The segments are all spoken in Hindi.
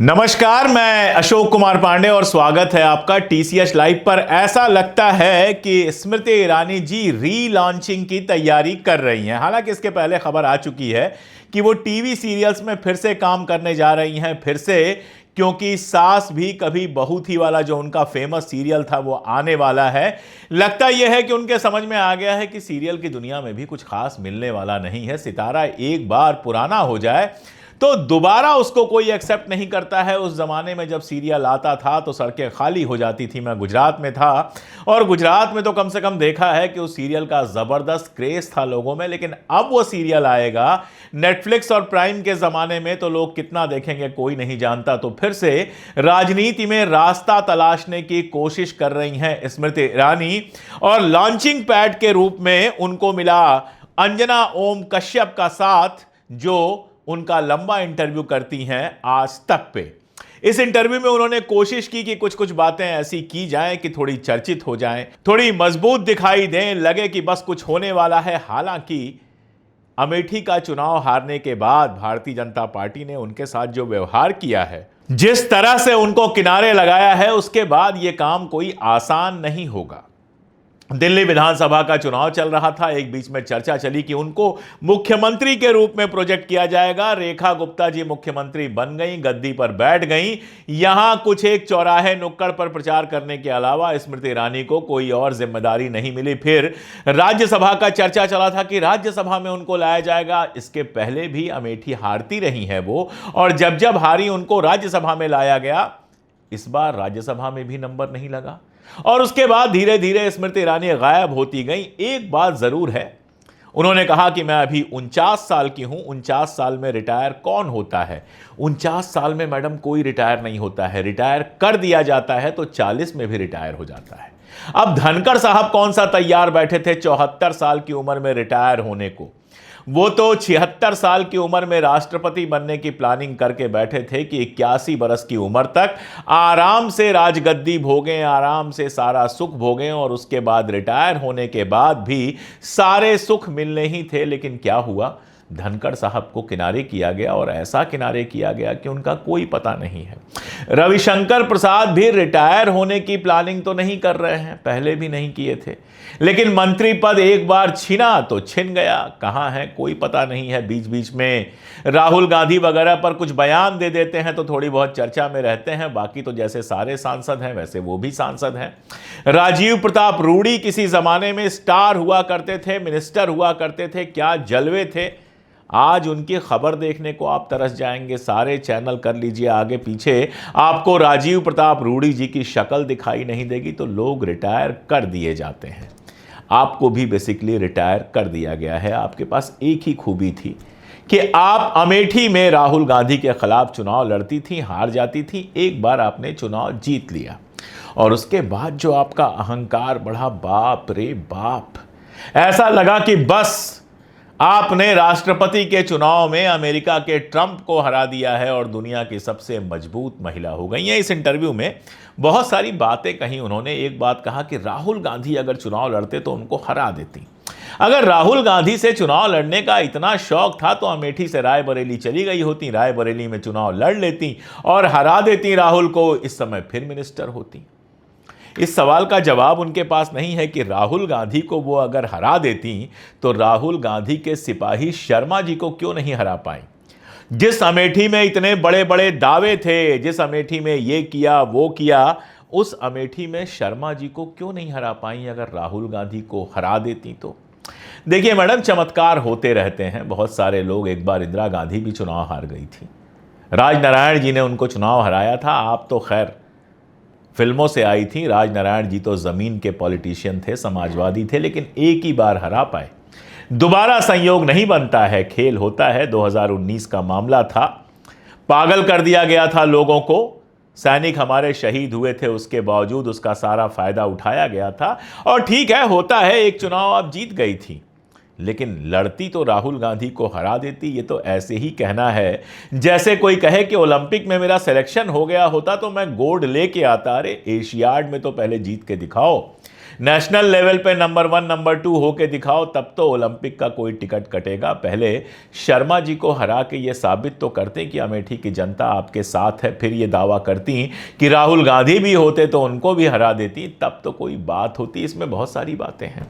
नमस्कार, मैं अशोक कुमार पांडे और स्वागत है आपका टीसीएस लाइव पर। ऐसा लगता है कि स्मृति ईरानी जी री-लॉन्चिंग की तैयारी कर रही हैं। हालांकि इसके पहले खबर आ चुकी है कि वो टीवी सीरियल्स में फिर से काम करने जा रही हैं, फिर से, क्योंकि सास भी कभी बहू थी वाला जो उनका फेमस सीरियल था वो आने वाला है। लगता यह है कि उनके समझ में आ गया है कि सीरियल की दुनिया में भी कुछ खास मिलने वाला नहीं है। सितारा एक बार पुराना हो जाए तो दोबारा उसको कोई एक्सेप्ट नहीं करता है। उस जमाने में जब सीरियल आता था तो सड़कें खाली हो जाती थी। मैं गुजरात में था और गुजरात में तो कम से कम देखा है कि उस सीरियल का जबरदस्त क्रेज था लोगों में। लेकिन अब वो सीरियल आएगा नेटफ्लिक्स और प्राइम के जमाने में तो लोग कितना देखेंगे कोई नहीं जानता। तो फिर से राजनीति में रास्ता तलाशने की कोशिश कर रही हैं स्मृति ईरानी और लॉन्चिंग पैड के रूप में उनको मिला अंजना ओम कश्यप का साथ, जो उनका लंबा इंटरव्यू करती हैं आज तक पे। इस इंटरव्यू में उन्होंने कोशिश की कि कुछ कुछ बातें ऐसी की जाएं कि थोड़ी चर्चित हो जाएं, थोड़ी मजबूत दिखाई दें, लगे कि बस कुछ होने वाला है। हालांकि अमेठी का चुनाव हारने के बाद भारतीय जनता पार्टी ने उनके साथ जो व्यवहार किया है, जिस तरह से उनको किनारे लगाया है, उसके बाद यह काम कोई आसान नहीं होगा। दिल्ली विधानसभा का चुनाव चल रहा था। एक बीच में चर्चा चली कि उनको मुख्यमंत्री के रूप में प्रोजेक्ट किया जाएगा। रेखा गुप्ता जी मुख्यमंत्री बन गई, गद्दी पर बैठ गई। यहां कुछ एक चौराहे नुक्कड़ पर प्रचार करने के अलावा स्मृति ईरानी को कोई और जिम्मेदारी नहीं मिली। फिर राज्यसभा का चर्चा चला था कि राज्यसभा में उनको लाया जाएगा। इसके पहले भी अमेठी हारती रही है वो, और जब जब हारी उनको राज्यसभा में लाया गया। इस बार राज्यसभा में भी नंबर नहीं लगा और उसके बाद धीरे धीरे स्मृति ईरानी गायब होती गई। एक बात जरूर है, उन्होंने कहा कि मैं अभी 49 साल की हूं। 49 साल में रिटायर कौन होता है? 49 साल में मैडम कोई रिटायर नहीं होता है। रिटायर कर दिया जाता है तो 40 में भी रिटायर हो जाता है। अब धनखड़ साहब कौन सा तैयार बैठे थे 74 साल की उम्र में रिटायर होने को? वो तो 76 साल की उम्र में राष्ट्रपति बनने की प्लानिंग करके बैठे थे कि 81 बरस की उम्र तक आराम से राजगद्दी भोगें, आराम से सारा सुख भोगें, और उसके बाद रिटायर होने के बाद भी सारे सुख मिलने ही थे। लेकिन क्या हुआ? धनखड़ साहब को किनारे किया गया, और ऐसा किनारे किया गया कि उनका कोई पता नहीं है। रविशंकर प्रसाद भी रिटायर होने की प्लानिंग तो नहीं कर रहे हैं, पहले भी नहीं किए थे। लेकिन मंत्री पद एक बार छीना तो छिन गया। कहां है कोई पता नहीं है। बीच बीच में राहुल गांधी वगैरह पर कुछ बयान दे देते हैं तो थोड़ी बहुत चर्चा में रहते हैं। बाकी तो जैसे सारे सांसद हैं वैसे वो भी सांसद हैं। राजीव प्रताप रूडी किसी जमाने में स्टार हुआ करते थे, मिनिस्टर हुआ करते थे, क्या जलवे थे। आज उनकी खबर देखने को आप तरस जाएंगे। सारे चैनल कर लीजिए आगे पीछे, आपको राजीव प्रताप रूडी जी की शक्ल दिखाई नहीं देगी। तो लोग रिटायर कर दिए जाते हैं। आपको भी बेसिकली रिटायर कर दिया गया है। आपके पास एक ही खूबी थी कि आप अमेठी में राहुल गांधी के खिलाफ चुनाव लड़ती थी, हार जाती थी। एक बार आपने चुनाव जीत लिया और उसके बाद जो आपका अहंकार बढ़ा, बाप रे बाप, ऐसा लगा कि बस आपने राष्ट्रपति के चुनाव में अमेरिका के ट्रंप को हरा दिया है और दुनिया की सबसे मजबूत महिला हो गई हैं। इस इंटरव्यू में बहुत सारी बातें कही उन्होंने। एक बात कहा कि राहुल गांधी अगर चुनाव लड़ते तो उनको हरा देती। अगर राहुल गांधी से चुनाव लड़ने का इतना शौक था तो अमेठी से रायबरेली चली गई होती, रायबरेली में चुनाव लड़ लेती और हरा देती राहुल को, इस समय फिर मिनिस्टर होती। इस सवाल का जवाब उनके पास नहीं है कि राहुल गांधी को वो अगर हरा देती तो राहुल गांधी के सिपाही शर्मा जी को क्यों नहीं हरा पाई। जिस अमेठी में इतने बड़े बड़े दावे थे, जिस अमेठी में ये किया वो किया, उस अमेठी में शर्मा जी को क्यों नहीं हरा पाई अगर राहुल गांधी को हरा देती तो। देखिए मैडम, चमत्कार होते रहते हैं। बहुत सारे लोग, एक बार इंदिरा गांधी भी चुनाव हार गई थी, राजनारायण जी ने उनको चुनाव हराया था। आप तो खैर फिल्मों से आई थी, राजनारायण जी तो जमीन के पॉलिटिशियन थे, समाजवादी थे, लेकिन एक ही बार हरा पाए। दोबारा संयोग नहीं बनता है, खेल होता है। 2019 का मामला था, पागल कर दिया गया था लोगों को। सैनिक हमारे शहीद हुए थे, उसके बावजूद उसका सारा फायदा उठाया गया था। और ठीक है, होता है, एक चुनाव आप जीत गई थी, लेकिन लड़ती तो राहुल गांधी को हरा देती। ये तो ऐसे ही कहना है जैसे कोई कहे कि ओलंपिक में मेरा सिलेक्शन हो गया होता तो मैं गोल्ड लेके आता। अरे एशियाड में तो पहले जीत के दिखाओ। नेशनल लेवल पे नंबर 1 नंबर 2 होके दिखाओ, तब तो ओलंपिक का कोई टिकट कटेगा। पहले शर्मा जी को हरा के ये साबित तो करते कि अमेठी की जनता आपके साथ है, फिर ये दावा करती कि राहुल गांधी भी होते तो उनको भी हरा देती, तब तो कोई बात होती। इसमें बहुत सारी बातें हैं।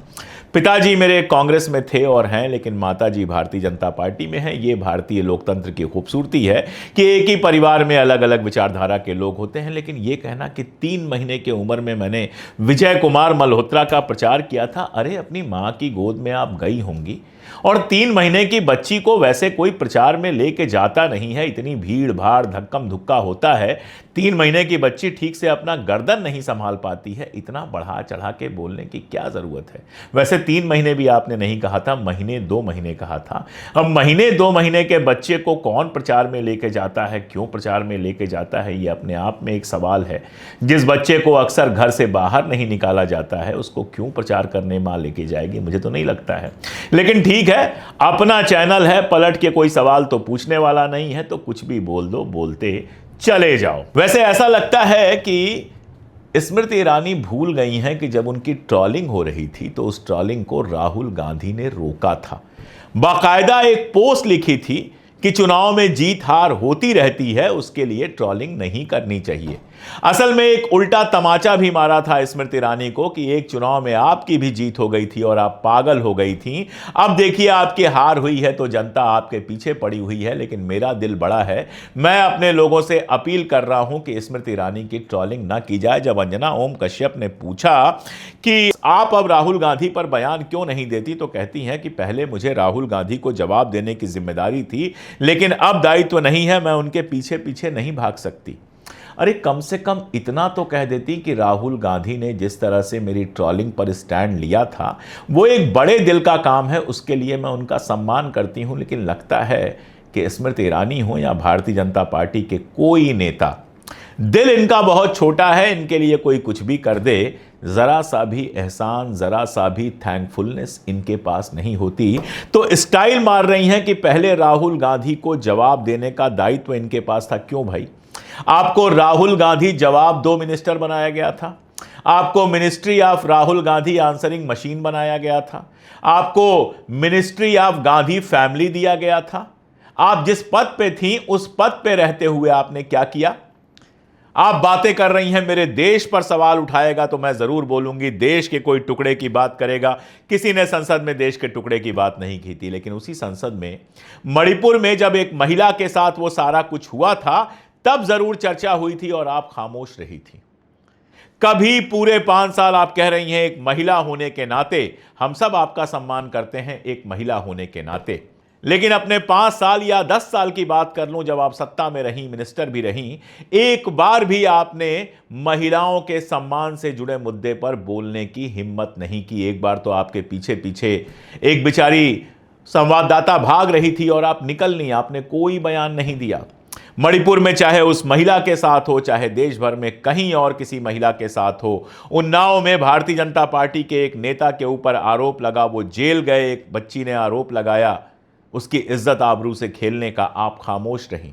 पिताजी मेरे कांग्रेस में थे और हैं, लेकिन माताजी भारतीय जनता पार्टी में हैं। ये भारतीय लोकतंत्र की खूबसूरती है कि एक ही परिवार में अलग अलग विचारधारा के लोग होते हैं। लेकिन ये कहना कि 3 महीने की उम्र में मैंने विजय कुमार मल्होत्रा का प्रचार किया था, अरे अपनी मां की गोद में आप गई होंगी और 3 महीने की बच्ची को वैसे कोई प्रचार में लेके जाता नहीं है, इतनी भीड़ भाड़ धक्कम धुक्का होता है। 3 महीने की बच्ची ठीक से अपना गर्दन नहीं संभाल पाती है, इतना बढ़ा चढ़ा के बोलने की क्या जरूरत है। वैसे 3 महीने भी आपने नहीं कहा था, महीने 2 महीने कहा था। अब महीने 2 महीने के बच्चे को कौन प्रचार में लेके जाता है, क्यों प्रचार में लेके जाता है, ये अपने आप में एक सवाल है। जिस बच्चे को अक्सर घर से बाहर नहीं निकाला जाता है, उसको क्यों प्रचार करने मां लेके जाएगी, मुझे तो नहीं लगता है। लेकिन ठीक है, अपना चैनल है, पलट के कोई सवाल तो पूछने वाला नहीं है, तो कुछ भी बोल दो, बोलते चले जाओ। वैसे ऐसा लगता है कि स्मृति ईरानी भूल गई हैं कि जब उनकी ट्रोलिंग हो रही थी तो उस ट्रोलिंग को राहुल गांधी ने रोका था। बाकायदा एक पोस्ट लिखी थी कि चुनाव में जीत हार होती रहती है, उसके लिए ट्रोलिंग नहीं करनी चाहिए। असल में एक उल्टा तमाचा भी मारा था स्मृति ईरानी को कि एक चुनाव में आपकी भी जीत हो गई थी और आप पागल हो गई थी। अब देखिए आपकी हार हुई है तो जनता आपके पीछे पड़ी हुई है, लेकिन मेरा दिल बड़ा है। मैं अपने लोगों से अपील कर रहा हूं कि स्मृति ईरानी की ट्रोलिंग ना की जाए। जब अंजना ओम कश्यप ने पूछा कि आप अब राहुल गांधी पर बयान क्यों नहीं देती, तो कहती हैं कि पहले मुझे राहुल गांधी को जवाब देने की जिम्मेदारी थी, लेकिन अब दायित्व नहीं है, मैं उनके पीछे पीछे नहीं भाग सकती। अरे कम से कम इतना तो कह देती कि राहुल गांधी ने जिस तरह से मेरी ट्रोलिंग पर स्टैंड लिया था वो एक बड़े दिल का काम है, उसके लिए मैं उनका सम्मान करती हूं। लेकिन लगता है कि स्मृति ईरानी हो या भारतीय जनता पार्टी के कोई नेता, दिल इनका बहुत छोटा है, इनके लिए कोई कुछ भी कर दे, जरा सा भी एहसान, जरा सा भी थैंकफुलनेस इनके पास नहीं होती, तो स्टाइल मार रही हैं कि पहले राहुल गांधी को जवाब देने का दायित्व इनके पास था। क्यों भाई? आपको राहुल गांधी जवाब दो मिनिस्टर बनाया गया था, आपको ministry of Rahul Gandhi answering machine बनाया गया था, आपको मिनिस्ट्री ऑफ गांधी फैमिली दिया गया था। आप जिस पद पे थी उस पद पे रहते हुए आपने क्या किया? आप बातें कर रही हैं, मेरे देश पर सवाल उठाएगा तो मैं जरूर बोलूंगी, देश के कोई टुकड़े की बात करेगा। किसी ने संसद में देश के टुकड़े की बात नहीं की थी, लेकिन उसी संसद में मणिपुर में जब एक महिला के साथ वो सारा कुछ हुआ था तब जरूर चर्चा हुई थी और आप खामोश रही थी। कभी पूरे 5 साल आप कह रही हैं एक महिला होने के नाते, हम सब आपका सम्मान करते हैं एक महिला होने के नाते, लेकिन अपने 5 साल या 10 साल की बात कर लूं, जब आप सत्ता में रहीं, मिनिस्टर भी रहीं, एक बार भी आपने महिलाओं के सम्मान से जुड़े मुद्दे पर बोलने की हिम्मत नहीं की। एक बार तो आपके पीछे पीछे एक बेचारी संवाददाता भाग रही थी और आप निकल नहीं, आपने कोई बयान नहीं दिया। मणिपुर में चाहे उस महिला के साथ हो, चाहे देश भर में कहीं और किसी महिला के साथ हो, उन्नाव में भारतीय जनता पार्टी के एक नेता के ऊपर आरोप लगा, वो जेल गए, एक बच्ची ने आरोप लगाया, उसकी इज्जत आबरू से खेलने का, आप खामोश रहीं।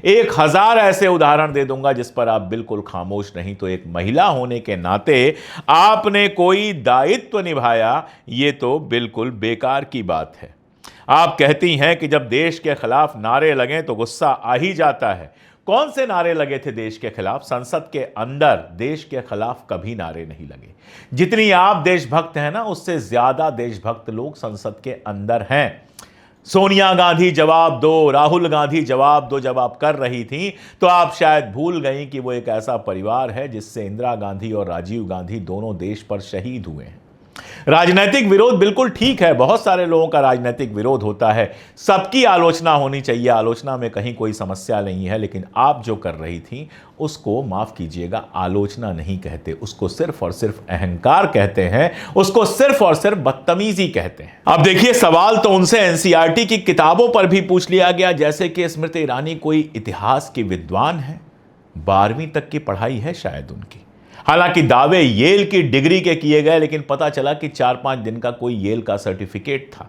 1000 ऐसे उदाहरण दे दूंगा जिस पर आप बिल्कुल खामोश नहीं। तो एक महिला होने के नाते आपने कोई दायित्व निभाया, ये तो बिल्कुल बेकार की बात है। आप कहती हैं कि जब देश के खिलाफ नारे लगे तो गुस्सा आ ही जाता है। कौन से नारे लगे थे देश के खिलाफ? संसद के अंदर देश के खिलाफ कभी नारे नहीं लगे। जितनी आप देशभक्त हैं ना, उससे ज्यादा देशभक्त लोग संसद के अंदर हैं। सोनिया गांधी जवाब दो, राहुल गांधी जवाब दो जब आप कर रही थी, तो आप शायद भूल गई कि वो एक ऐसा परिवार है जिससे इंदिरा गांधी और राजीव गांधी दोनों देश पर शहीद हुए हैं। राजनीतिक विरोध बिल्कुल ठीक है, बहुत सारे लोगों का राजनीतिक विरोध होता है, सबकी आलोचना होनी चाहिए, आलोचना में कहीं कोई समस्या नहीं है। लेकिन आप जो कर रही थी उसको, माफ कीजिएगा, आलोचना नहीं कहते, उसको सिर्फ और सिर्फ अहंकार कहते हैं, उसको सिर्फ और सिर्फ बदतमीजी कहते हैं। अब देखिए, सवाल तो उनसे एनसीईआरटी की किताबों पर भी पूछ लिया गया, जैसे कि स्मृति ईरानी कोई इतिहास की विद्वान है, 12वीं तक की पढ़ाई है शायद उनकी। हालांकि दावे येल की डिग्री के किए गए, लेकिन पता चला कि 4-5 दिन का कोई येल का सर्टिफिकेट था।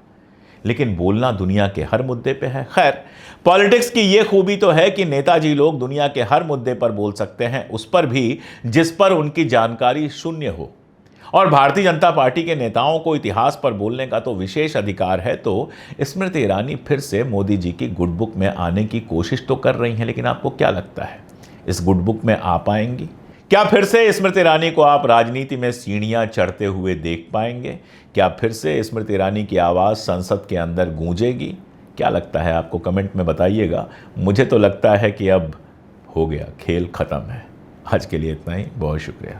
लेकिन बोलना दुनिया के हर मुद्दे पे है। खैर, पॉलिटिक्स की ये खूबी तो है कि नेताजी लोग दुनिया के हर मुद्दे पर बोल सकते हैं, उस पर भी जिस पर उनकी जानकारी शून्य हो। और भारतीय जनता पार्टी के नेताओं को इतिहास पर बोलने का तो विशेष अधिकार है, तो स्मृति ईरानी फिर से मोदी जी की गुड बुक में आने की कोशिश तो कर रही हैं, लेकिन आपको क्या लगता है इस गुड बुक में आ पाएंगी? क्या फिर से स्मृति ईरानी को आप राजनीति में सीढ़ियां चढ़ते हुए देख पाएंगे? क्या फिर से स्मृति ईरानी की आवाज़ संसद के अंदर गूंजेगी? क्या लगता है आपको, कमेंट में बताइएगा। मुझे तो लगता है कि अब हो गया, खेल खत्म है। आज के लिए इतना ही, बहुत शुक्रिया।